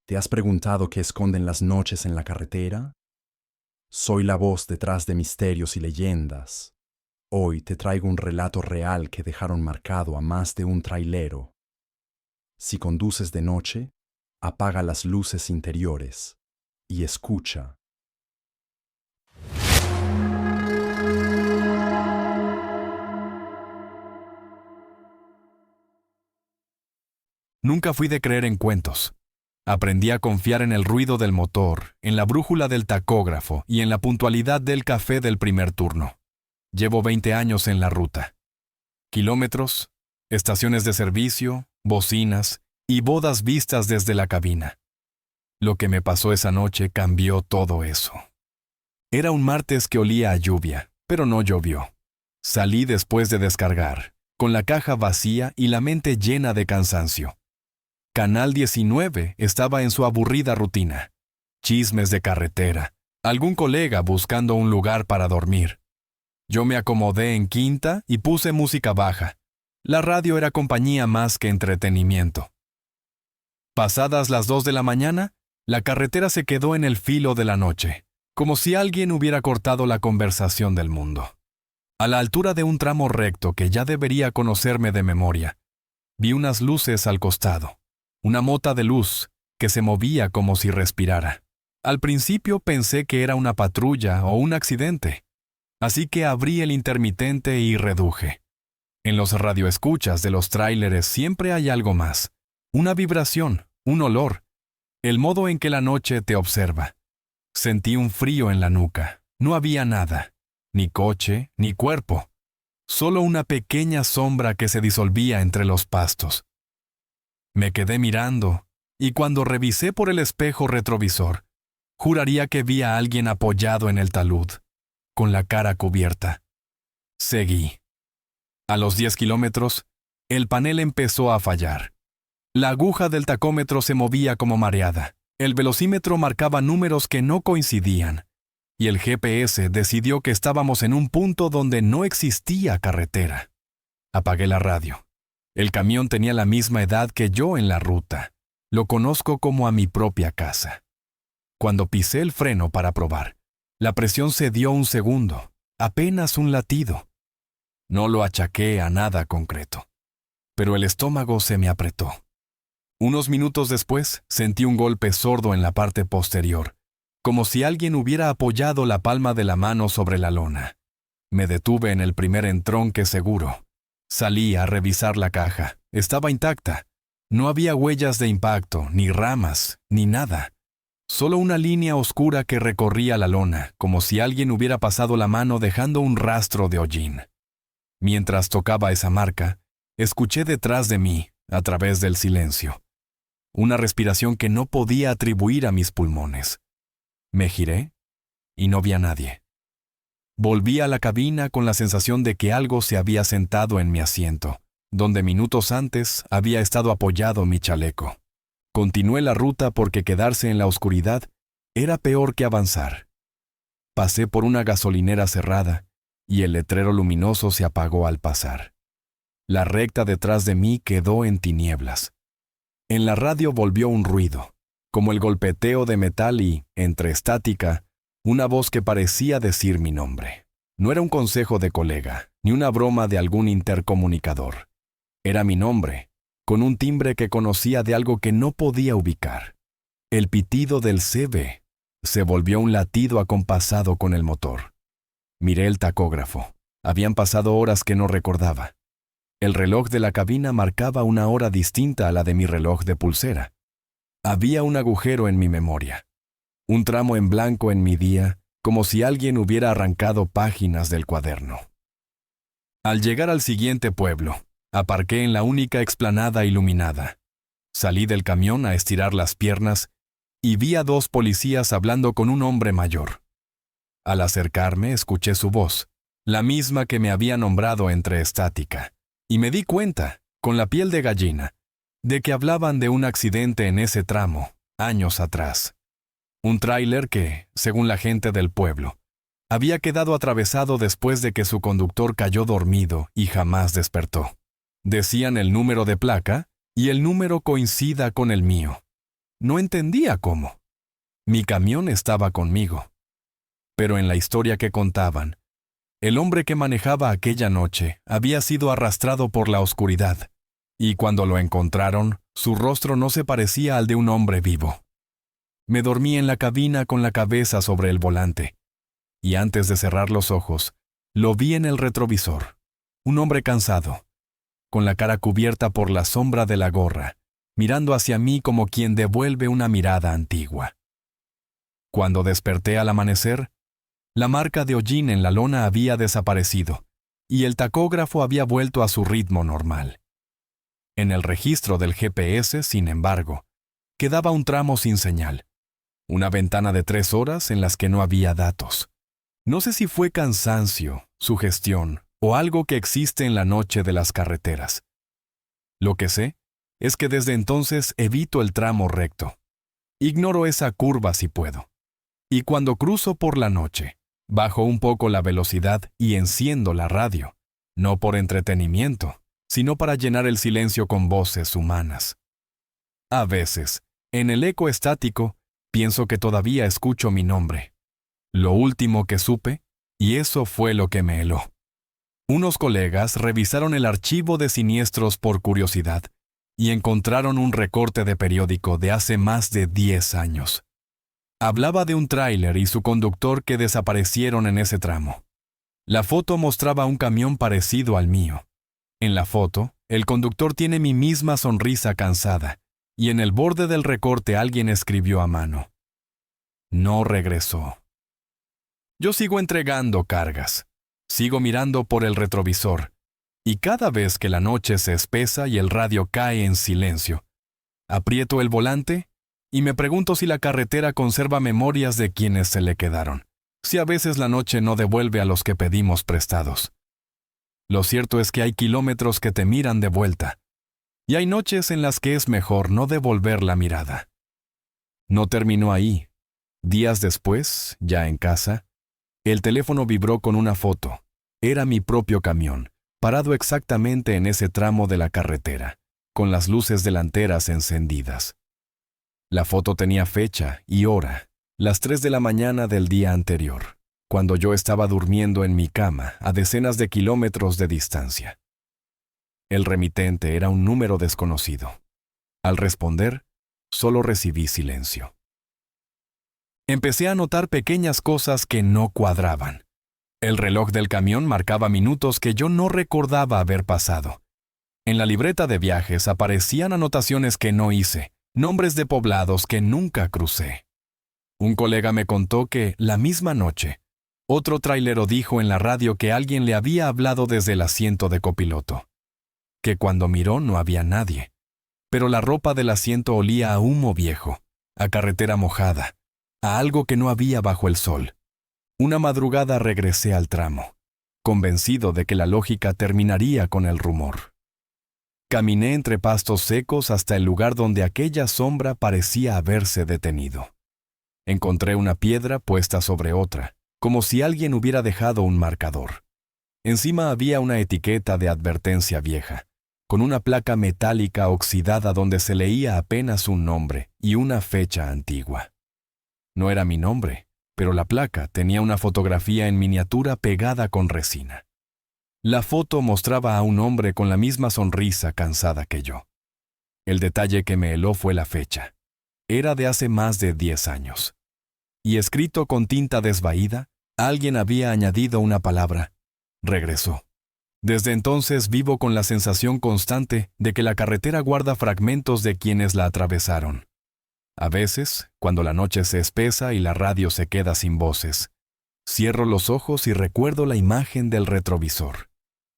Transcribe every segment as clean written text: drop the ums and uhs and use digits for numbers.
¿Te has preguntado qué esconden las noches en la carretera? Soy la voz detrás de misterios y leyendas. Hoy te traigo un relato real que dejaron marcado a más de un trailero. Si conduces de noche, apaga las luces interiores y escucha. Nunca fui de creer en cuentos. Aprendí a confiar en el ruido del motor, en la brújula del tacógrafo y en la puntualidad del café del primer turno. Llevo 20 años en la ruta. Kilómetros, estaciones de servicio, bocinas y bodas vistas desde la cabina. Lo que me pasó esa noche cambió todo eso. Era un martes que olía a lluvia, pero no llovió. Salí después de descargar, con la caja vacía y la mente llena de cansancio. Canal 19 estaba en su aburrida rutina. Chismes de carretera, algún colega buscando un lugar para dormir. Yo me acomodé en quinta y puse música baja. La radio era compañía más que entretenimiento. Pasadas las 2 de la mañana, la carretera se quedó en el filo de la noche, como si alguien hubiera cortado la conversación del mundo. A la altura de un tramo recto que ya debería conocerme de memoria, vi unas luces al costado. Una mota de luz que se movía como si respirara. Al principio pensé que era una patrulla o un accidente, así que abrí el intermitente y reduje. En los radioescuchas de los tráileres siempre hay algo más. Una vibración, un olor, el modo en que la noche te observa. Sentí un frío en la nuca. No había nada, ni coche, ni cuerpo. Solo una pequeña sombra que se disolvía entre los pastos. Me quedé mirando, y cuando revisé por el espejo retrovisor, juraría que vi a alguien apoyado en el talud, con la cara cubierta. Seguí. A los 10 kilómetros, el panel empezó a fallar. La aguja del tacómetro se movía como mareada. El velocímetro marcaba números que no coincidían, y el GPS decidió que estábamos en un punto donde no existía carretera. Apagué la radio. El camión tenía la misma edad que yo en la ruta. Lo conozco como a mi propia casa. Cuando pisé el freno para probar, la presión cedió un segundo, apenas un latido. No lo achaqué a nada concreto, pero el estómago se me apretó. Unos minutos después, sentí un golpe sordo en la parte posterior, como si alguien hubiera apoyado la palma de la mano sobre la lona. Me detuve en el primer entronque seguro. Salí a revisar la caja. Estaba intacta. No había huellas de impacto, ni ramas, ni nada. Solo una línea oscura que recorría la lona, como si alguien hubiera pasado la mano dejando un rastro de hollín. Mientras tocaba esa marca, escuché detrás de mí, a través del silencio, una respiración que no podía atribuir a mis pulmones. Me giré y no vi a nadie. Volví a la cabina con la sensación de que algo se había sentado en mi asiento, donde minutos antes había estado apoyado mi chaleco. Continué la ruta porque quedarse en la oscuridad era peor que avanzar. Pasé por una gasolinera cerrada y el letrero luminoso se apagó al pasar. La recta detrás de mí quedó en tinieblas. En la radio volvió un ruido, como el golpeteo de metal y, entre estática, una voz que parecía decir mi nombre. No era un consejo de colega, ni una broma de algún intercomunicador. Era mi nombre, con un timbre que conocía de algo que no podía ubicar. El pitido del CB se volvió un latido acompasado con el motor. Miré el tacógrafo. Habían pasado horas que no recordaba. El reloj de la cabina marcaba una hora distinta a la de mi reloj de pulsera. Había un agujero en mi memoria. Un tramo en blanco en mi día, como si alguien hubiera arrancado páginas del cuaderno. Al llegar al siguiente pueblo, aparqué en la única explanada iluminada. Salí del camión a estirar las piernas y vi a 2 policías hablando con un hombre mayor. Al acercarme, escuché su voz, la misma que me había nombrado entre estática, y me di cuenta, con la piel de gallina, de que hablaban de un accidente en ese tramo, años atrás. Un tráiler que, según la gente del pueblo, había quedado atravesado después de que su conductor cayó dormido y jamás despertó. Decían el número de placa y el número coincida con el mío. No entendía cómo. Mi camión estaba conmigo. Pero en la historia que contaban, el hombre que manejaba aquella noche había sido arrastrado por la oscuridad, y cuando lo encontraron, su rostro no se parecía al de un hombre vivo. Me dormí en la cabina con la cabeza sobre el volante, y antes de cerrar los ojos, lo vi en el retrovisor. Un hombre cansado, con la cara cubierta por la sombra de la gorra, mirando hacia mí como quien devuelve una mirada antigua. Cuando desperté al amanecer, la marca de hollín en la lona había desaparecido, y el tacógrafo había vuelto a su ritmo normal. En el registro del GPS, sin embargo, quedaba un tramo sin señal, una ventana de 3 horas en las que no había datos. No sé si fue cansancio, sugestión o algo que existe en la noche de las carreteras. Lo que sé es que desde entonces evito el tramo recto. Ignoro esa curva si puedo. Y cuando cruzo por la noche, bajo un poco la velocidad y enciendo la radio, no por entretenimiento, sino para llenar el silencio con voces humanas. A veces, en el eco estático, pienso que todavía escucho mi nombre. Lo último que supe, y eso fue lo que me heló. Unos colegas revisaron el archivo de siniestros por curiosidad y encontraron un recorte de periódico de hace más de 10 años. Hablaba de un tráiler y su conductor que desaparecieron en ese tramo. La foto mostraba un camión parecido al mío. En la foto, el conductor tiene mi misma sonrisa cansada, y en el borde del recorte alguien escribió a mano: "No regresó". Yo sigo entregando cargas, sigo mirando por el retrovisor, y cada vez que la noche se espesa y el radio cae en silencio, aprieto el volante y me pregunto si la carretera conserva memorias de quienes se le quedaron, si a veces la noche no devuelve a los que pedimos prestados. Lo cierto es que hay kilómetros que te miran de vuelta, y hay noches en las que es mejor no devolver la mirada. No terminó ahí. Días después, ya en casa, el teléfono vibró con una foto. Era mi propio camión, parado exactamente en ese tramo de la carretera, con las luces delanteras encendidas. La foto tenía fecha y hora, las 3 de la mañana del día anterior, cuando yo estaba durmiendo en mi cama a decenas de kilómetros de distancia. El remitente era un número desconocido. Al responder, solo recibí silencio. Empecé a notar pequeñas cosas que no cuadraban. El reloj del camión marcaba minutos que yo no recordaba haber pasado. En la libreta de viajes aparecían anotaciones que no hice, nombres de poblados que nunca crucé. Un colega me contó que, la misma noche, otro trailero dijo en la radio que alguien le había hablado desde el asiento de copiloto, que cuando miró no había nadie, pero la ropa del asiento olía a humo viejo, a carretera mojada, a algo que no había bajo el sol. Una madrugada regresé al tramo, convencido de que la lógica terminaría con el rumor. Caminé entre pastos secos hasta el lugar donde aquella sombra parecía haberse detenido. Encontré una piedra puesta sobre otra, como si alguien hubiera dejado un marcador. Encima había una etiqueta de advertencia vieja, con una placa metálica oxidada donde se leía apenas un nombre y una fecha antigua. No era mi nombre, pero la placa tenía una fotografía en miniatura pegada con resina. La foto mostraba a un hombre con la misma sonrisa cansada que yo. El detalle que me heló fue la fecha. Era de hace más de 10 años. Y escrito con tinta desvaída, alguien había añadido una palabra: regresó. Desde entonces vivo con la sensación constante de que la carretera guarda fragmentos de quienes la atravesaron. A veces, cuando la noche se espesa y la radio se queda sin voces, cierro los ojos y recuerdo la imagen del retrovisor.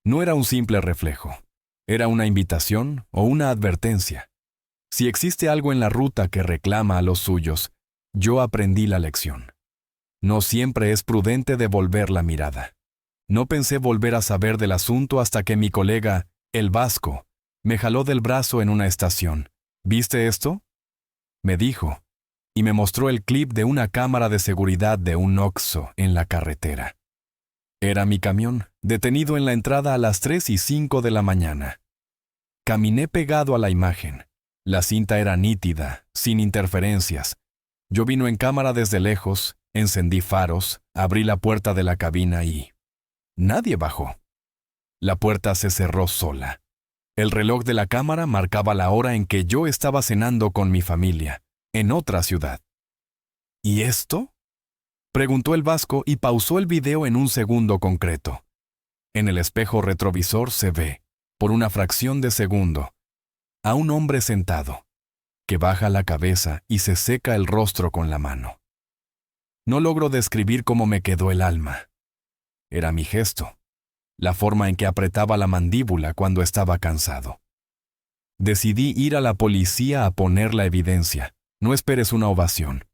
No era un simple reflejo, era una invitación o una advertencia. Si existe algo en la ruta que reclama a los suyos, yo aprendí la lección. No siempre es prudente devolver la mirada. No pensé volver a saber del asunto hasta que mi colega, el vasco, me jaló del brazo en una estación. ¿Viste esto?, me dijo, y me mostró el clip de una cámara de seguridad de un Oxxo en la carretera. Era mi camión, detenido en la entrada a las 3:05 de la mañana. Caminé pegado a la imagen. La cinta era nítida, sin interferencias. Yo vino en cámara desde lejos, encendí faros, abrí la puerta de la cabina y... nadie bajó. La puerta se cerró sola. El reloj de la cámara marcaba la hora en que yo estaba cenando con mi familia, en otra ciudad. ¿Y esto?, preguntó el vasco y pausó el video en un segundo concreto. En el espejo retrovisor se ve, por una fracción de segundo, a un hombre sentado, que baja la cabeza y se seca el rostro con la mano. No logro describir cómo me quedó el alma. Era mi gesto, la forma en que apretaba la mandíbula cuando estaba cansado. Decidí ir a la policía a poner la evidencia. No esperes una ovación.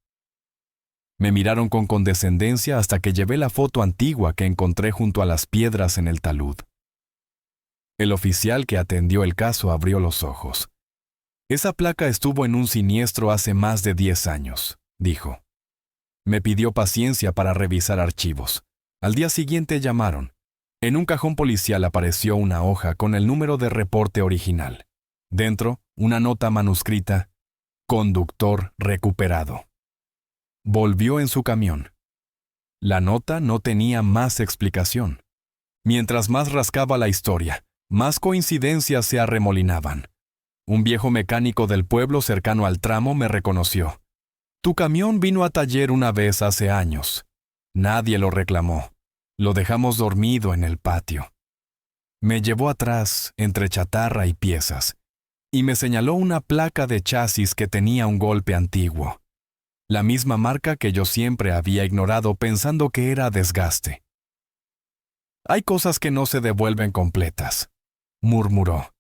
Me miraron con condescendencia hasta que llevé la foto antigua que encontré junto a las piedras en el talud. El oficial que atendió el caso abrió los ojos. Esa placa estuvo en un siniestro hace más de 10 años, dijo. Me pidió paciencia para revisar archivos. Al día siguiente llamaron. En un cajón policial apareció una hoja con el número de reporte original. Dentro, una nota manuscrita: conductor recuperado. Volvió en su camión. La nota no tenía más explicación. Mientras más rascaba la historia, más coincidencias se arremolinaban. Un viejo mecánico del pueblo cercano al tramo me reconoció. Tu camión vino a taller una vez hace años. Nadie lo reclamó. Lo dejamos dormido en el patio. Me llevó atrás, entre chatarra y piezas, y me señaló una placa de chasis que tenía un golpe antiguo. La misma marca que yo siempre había ignorado pensando que era desgaste. Hay cosas que no se devuelven completas, murmuró.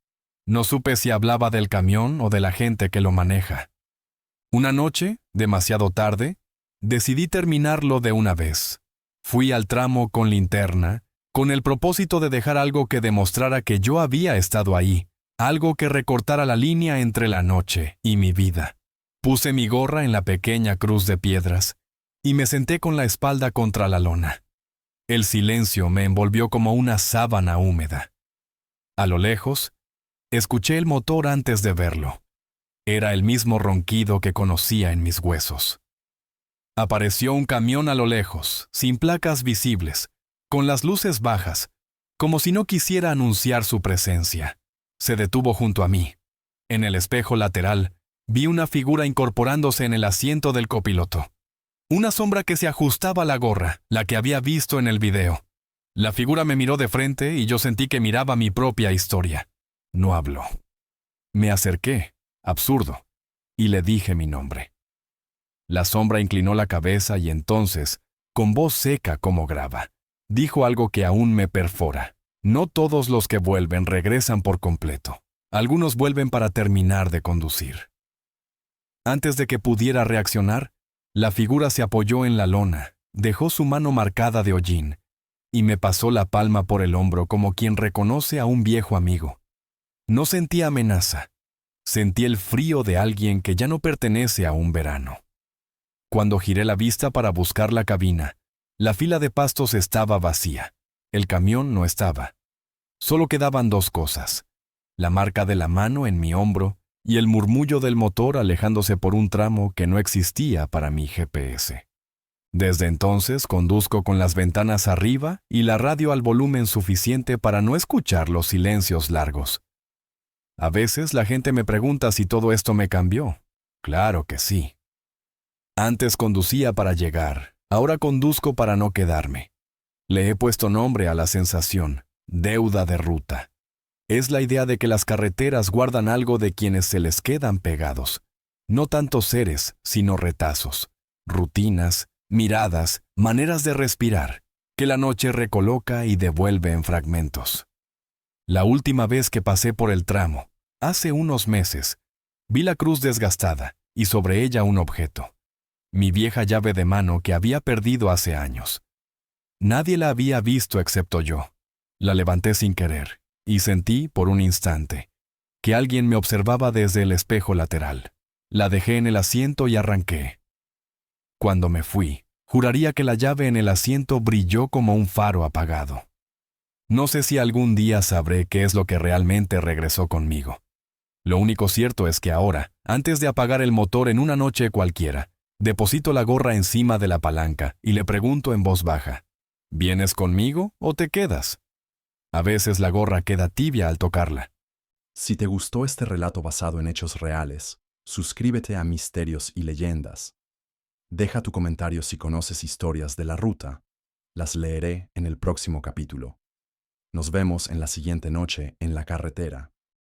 No supe si hablaba del camión o de la gente que lo maneja. Una noche, demasiado tarde, decidí terminarlo de una vez. Fui al tramo con linterna, con el propósito de dejar algo que demostrara que yo había estado ahí, algo que recortara la línea entre la noche y mi vida. Puse mi gorra en la pequeña cruz de piedras y me senté con la espalda contra la lona. El silencio me envolvió como una sábana húmeda. A lo lejos, escuché el motor antes de verlo. Era el mismo ronquido que conocía en mis huesos. Apareció un camión a lo lejos, sin placas visibles, con las luces bajas, como si no quisiera anunciar su presencia. Se detuvo junto a mí. En el espejo lateral, vi una figura incorporándose en el asiento del copiloto. Una sombra que se ajustaba a la gorra, la que había visto en el video. La figura me miró de frente y yo sentí que miraba mi propia historia. No habló. Me acerqué, absurdo, y le dije mi nombre. La sombra inclinó la cabeza y entonces, con voz seca como grava, dijo algo que aún me perfora. No todos los que vuelven regresan por completo. Algunos vuelven para terminar de conducir. Antes de que pudiera reaccionar, la figura se apoyó en la lona, dejó su mano marcada de hollín y me pasó la palma por el hombro como quien reconoce a un viejo amigo. No sentí amenaza. Sentí el frío de alguien que ya no pertenece a un verano. Cuando giré la vista para buscar la cabina, la fila de pastos estaba vacía. El camión no estaba. Solo quedaban dos cosas: la marca de la mano en mi hombro y el murmullo del motor alejándose por un tramo que no existía para mi GPS. Desde entonces conduzco con las ventanas arriba y la radio al volumen suficiente para no escuchar los silencios largos. A veces la gente me pregunta si todo esto me cambió. Claro que sí. Antes conducía para llegar, ahora conduzco para no quedarme. Le he puesto nombre a la sensación, deuda de ruta. Es la idea de que las carreteras guardan algo de quienes se les quedan pegados. No tanto seres, sino retazos, rutinas, miradas, maneras de respirar, que la noche recoloca y devuelve en fragmentos. La última vez que pasé por el tramo, hace unos meses, vi la cruz desgastada y sobre ella un objeto. Mi vieja llave de mano que había perdido hace años. Nadie la había visto excepto yo. La levanté sin querer y sentí, por un instante, que alguien me observaba desde el espejo lateral. La dejé en el asiento y arranqué. Cuando me fui, juraría que la llave en el asiento brilló como un faro apagado. No sé si algún día sabré qué es lo que realmente regresó conmigo. Lo único cierto es que ahora, antes de apagar el motor en una noche cualquiera, deposito la gorra encima de la palanca y le pregunto en voz baja, ¿vienes conmigo o te quedas? A veces la gorra queda tibia al tocarla. Si te gustó este relato basado en hechos reales, suscríbete a Misterios y Leyendas. Deja tu comentario si conoces historias de la ruta. Las leeré en el próximo capítulo. Nos vemos en la siguiente noche en la carretera.